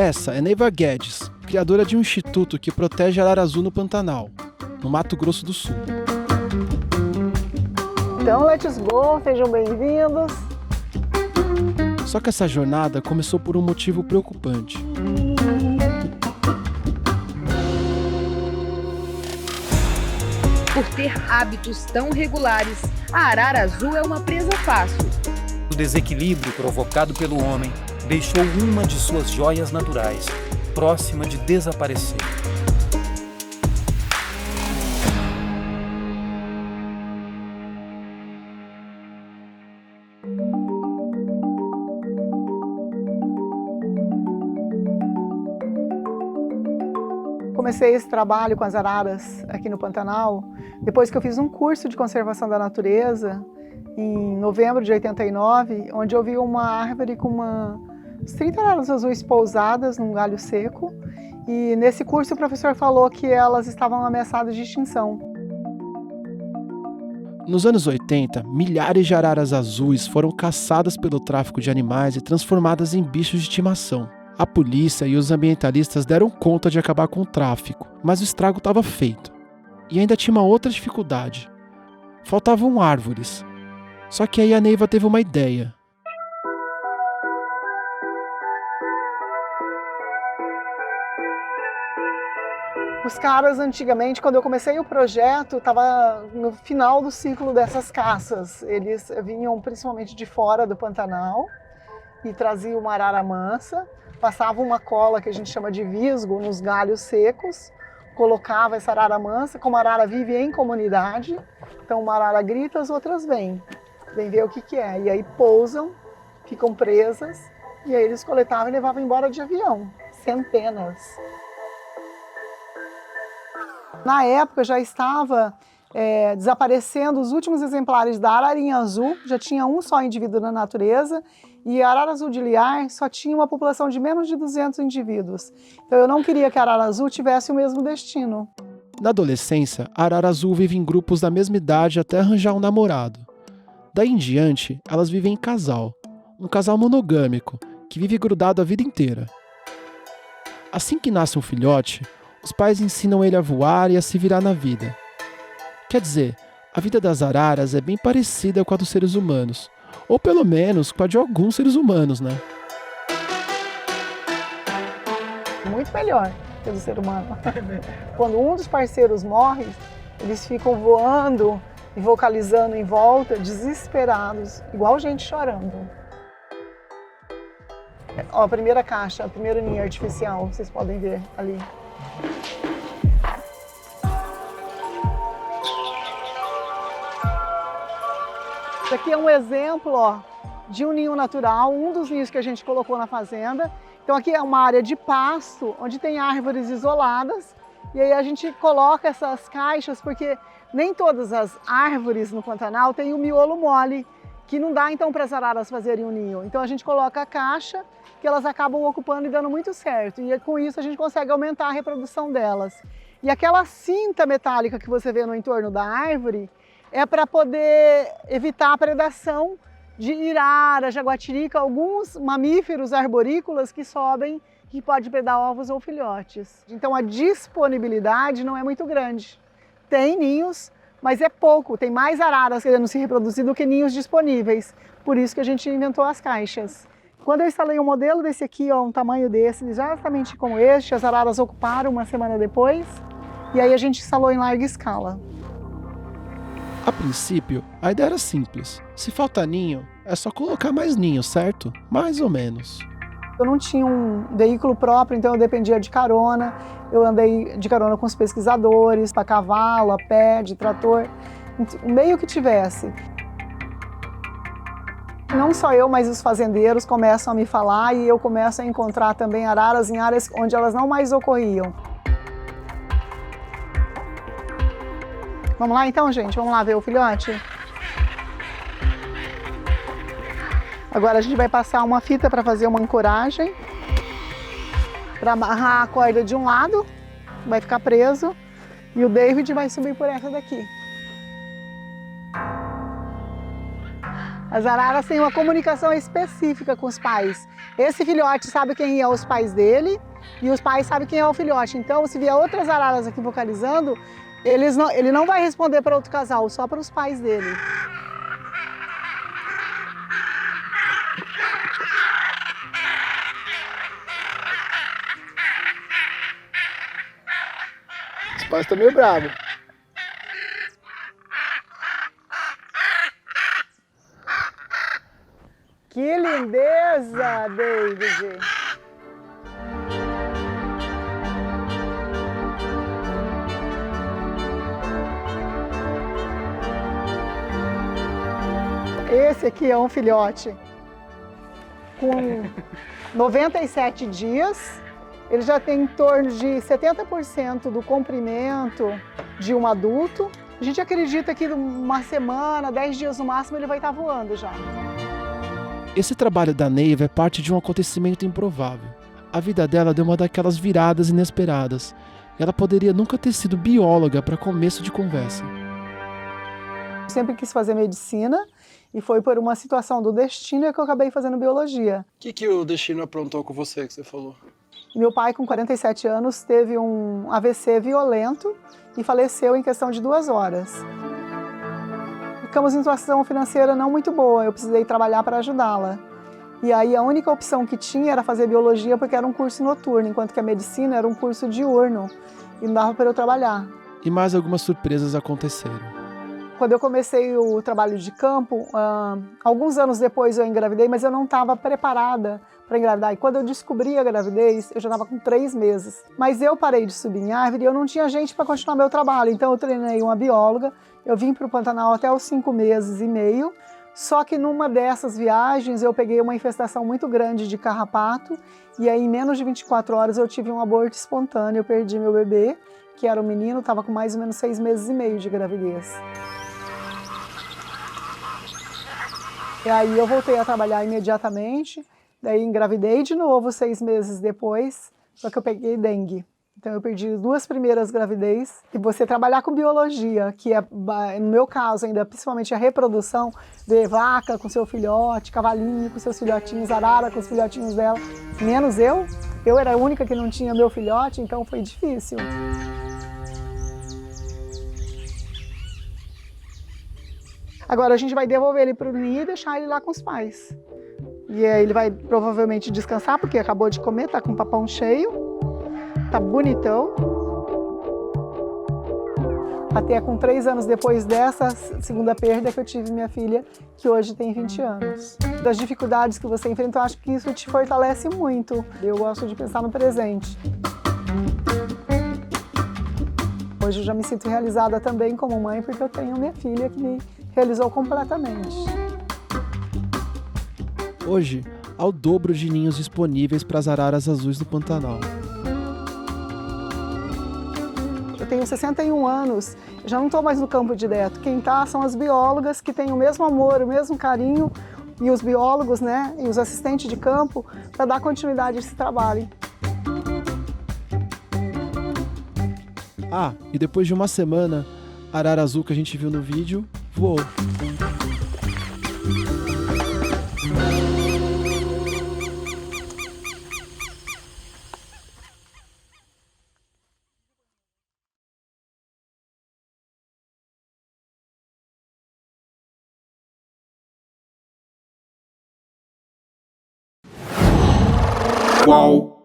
Essa é Neiva Guedes, criadora de um instituto que protege arara azul no Pantanal, no Mato Grosso do Sul. Então, let's go, sejam bem-vindos. Só que essa jornada começou por um motivo preocupante. Por ter hábitos tão regulares, a arara azul é uma presa fácil. O desequilíbrio provocado pelo homem deixou uma de suas joias naturais próxima de desaparecer. Comecei esse trabalho com as araras aqui no Pantanal depois que eu fiz um curso de conservação da natureza em novembro de 89, onde eu vi uma árvore com uns 30 araras azuis pousadas num galho seco, e nesse curso o professor falou que elas estavam ameaçadas de extinção. Nos anos 80, milhares de araras azuis foram caçadas pelo tráfico de animais e transformadas em bichos de estimação. A polícia e os ambientalistas deram conta de acabar com o tráfico, mas o estrago estava feito. E ainda tinha uma outra dificuldade. Faltavam árvores. Só que aí a Neiva teve uma ideia. Os caras, antigamente, quando eu comecei o projeto, estava no final do ciclo dessas caças. Eles vinham principalmente de fora do Pantanal e traziam uma arara mansa, passavam uma cola que a gente chama de visgo nos galhos secos, colocava essa arara mansa. Como a arara vive em comunidade, então uma arara grita, as outras vêm ver o que é. E aí pousam, ficam presas, e aí eles coletavam e levavam embora de avião, centenas. Na época já estava desaparecendo os últimos exemplares da ararinha azul, já tinha um só indivíduo na natureza, e a arara azul de liar só tinha uma população de menos de 200 indivíduos. Então eu não queria que a arara azul tivesse o mesmo destino. Na adolescência, a arara azul vive em grupos da mesma idade até arranjar um namorado. Daí em diante, elas vivem em casal, um casal monogâmico, que vive grudado a vida inteira. Assim que nasce um filhote, os pais ensinam ele a voar e a se virar na vida. Quer dizer, a vida das araras é bem parecida com a dos seres humanos, ou pelo menos com a de alguns seres humanos, né? Muito melhor que a do ser humano. Quando um dos parceiros morre, eles ficam voando e vocalizando em volta, desesperados, igual gente chorando. Ó, a primeira caixa, o primeiro ninho artificial, vocês podem ver ali. Isso aqui é um exemplo, ó, de um ninho natural, um dos ninhos que a gente colocou na fazenda. Então aqui é uma área de pasto, onde tem árvores isoladas, e aí a gente coloca essas caixas, porque nem todas as árvores no Pantanal têm o miolo mole, que não dá então para as araras fazerem um ninho. Então a gente coloca a caixa, que elas acabam ocupando e dando muito certo. E com isso a gente consegue aumentar a reprodução delas. E aquela cinta metálica que você vê no entorno da árvore é para poder evitar a predação de irara, jaguatirica, alguns mamíferos arborícolas que sobem, que podem predar ovos ou filhotes. Então a disponibilidade não é muito grande. Tem ninhos, mas é pouco. Tem mais araras querendo se reproduzir do que ninhos disponíveis. Por isso que a gente inventou as caixas. Quando eu instalei um modelo desse aqui, ó, um tamanho desse, exatamente como este, as araras ocuparam uma semana depois, e aí a gente instalou em larga escala. A princípio, a ideia era simples. Se falta ninho, é só colocar mais ninho, certo? Mais ou menos. Eu não tinha um veículo próprio, então eu dependia de carona. Eu andei de carona com os pesquisadores, para cavalo, a pé, de trator, o meio que tivesse. Não só eu, mas os fazendeiros começam a me falar e eu começo a encontrar também araras em áreas onde elas não mais ocorriam. Vamos lá então, gente? Vamos lá ver o filhote? Agora a gente vai passar uma fita para fazer uma ancoragem, para amarrar a corda de um lado, vai ficar preso, e o David vai subir por essa daqui. As araras têm uma comunicação específica com os pais. Esse filhote sabe quem é os pais dele e os pais sabem quem é o filhote. Então, se vier outras araras aqui vocalizando, ele não vai responder para outro casal, só para os pais dele. Os pais estão meio bravos. Que lindeza, David! Esse aqui é um filhote com 97 dias. Ele já tem em torno de 70% do comprimento de um adulto. A gente acredita que uma semana, 10 dias no máximo, ele vai estar voando já. Esse trabalho da Neiva é parte de um acontecimento improvável. A vida dela deu uma daquelas viradas inesperadas. E ela poderia nunca ter sido bióloga para começo de conversa. Eu sempre quis fazer medicina e foi por uma situação do destino que eu acabei fazendo biologia. O que o destino aprontou com você, que você falou? Meu pai, com 47 anos, teve um AVC violento e faleceu em questão de 2 horas. Ficamos em situação financeira não muito boa, eu precisei trabalhar para ajudá-la. E aí a única opção que tinha era fazer biologia porque era um curso noturno, enquanto que a medicina era um curso diurno e não dava para eu trabalhar. E mais algumas surpresas aconteceram. Quando eu comecei o trabalho de campo, alguns anos depois eu engravidei, mas eu não estava preparada para engravidar. E quando eu descobri a gravidez, eu já estava com 3 meses. Mas eu parei de subir em árvore e eu não tinha gente para continuar meu trabalho. Então eu treinei uma bióloga, eu vim para o Pantanal até os 5 meses e meio. Só que numa dessas viagens eu peguei uma infestação muito grande de carrapato. E aí em menos de 24 horas eu tive um aborto espontâneo, eu perdi meu bebê, que era um menino, estava com mais ou menos 6 meses e meio de gravidez. E aí eu voltei a trabalhar imediatamente, daí engravidei de novo 6 meses depois, só que eu peguei dengue. Então eu perdi 2 primeiras gravidez. E você trabalhar com biologia, que é, no meu caso ainda, principalmente a reprodução, ver vaca com seu filhote, cavalinho com seus filhotinhos, arara com os filhotinhos dela, menos eu era a única que não tinha meu filhote, então foi difícil. Agora a gente vai devolver ele para o ninho e deixar ele lá com os pais. E aí ele vai provavelmente descansar, porque acabou de comer, tá com o papão cheio, tá bonitão. Até com 3 anos depois dessa segunda perda que eu tive minha filha, que hoje tem 20 anos. Das dificuldades que você enfrenta, eu acho que isso te fortalece muito. Eu gosto de pensar no presente. Hoje eu já me sinto realizada também como mãe, porque eu tenho minha filha que me realizou completamente. Hoje, há o dobro de ninhos disponíveis para as araras azuis do Pantanal. Eu tenho 61 anos, já não estou mais no campo direto. Quem está são as biólogas que têm o mesmo amor, o mesmo carinho, e os biólogos, né, e os assistentes de campo, para dar continuidade a esse trabalho. Ah, e depois de uma semana, a arara azul que a gente viu no vídeo voou. Qual